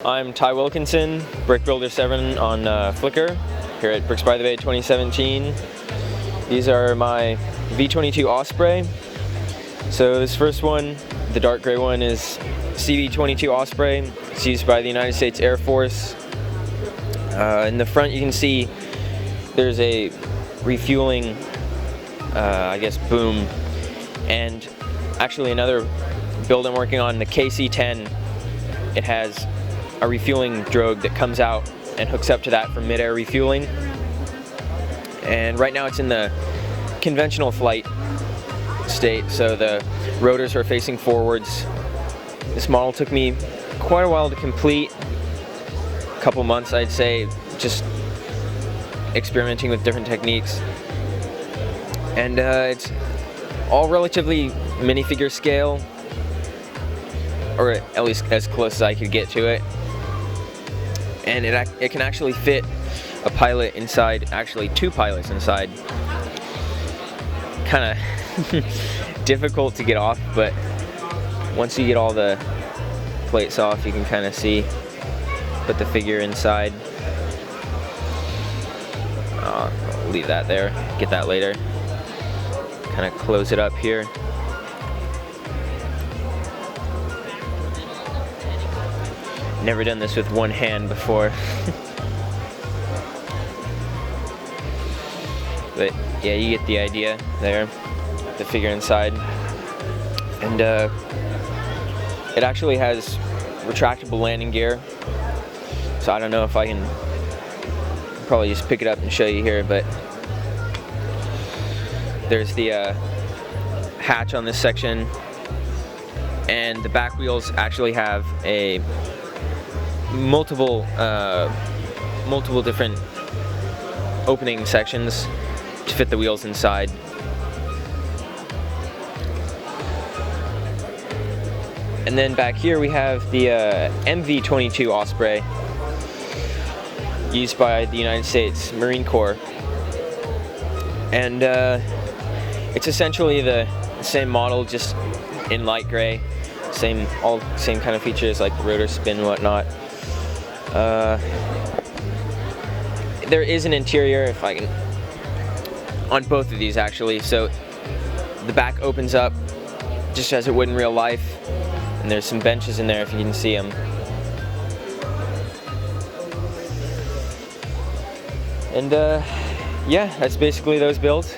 I'm Ty Wilkinson, Brick Builder 7 on Flickr, here at Bricks by the Bay 2017. These are my V22 Osprey. So this first one, the dark gray one, is CV-22 Osprey. It's used by the United States Air Force. In the front you can see there's a refueling, boom, and actually another build I'm working on, the KC-10, it has a refueling drogue that comes out and hooks up to that for mid-air refueling. And right now it's in the conventional flight state, so the rotors are facing forwards. This model took me quite a while to complete, a couple months I'd say, just experimenting with different techniques. And it's all relatively minifigure scale, or at least as close as I could get to it. And it can actually fit a pilot inside, actually two pilots inside. Kind of difficult to get off, but once you get all the plates off, you can kind of see, put the figure inside. I'll leave that there, get that later. Kind of close it up here. Never done this with one hand before. But yeah, you get the idea there, the figure inside. And it actually has retractable landing gear. So I don't know if I can probably just pick it up and show you here, but there's the hatch on this section, and the back wheels actually have a multiple different opening sections to fit the wheels inside. And then back here we have the MV-22 Osprey, used by the United States Marine Corps. And it's essentially the same model, just in light gray. Same kind of features like rotor spin and whatnot. There is an interior, if I can, on both of these actually. So the back opens up just as it would in real life, and there's some benches in there if you can see them. And yeah, that's basically those builds.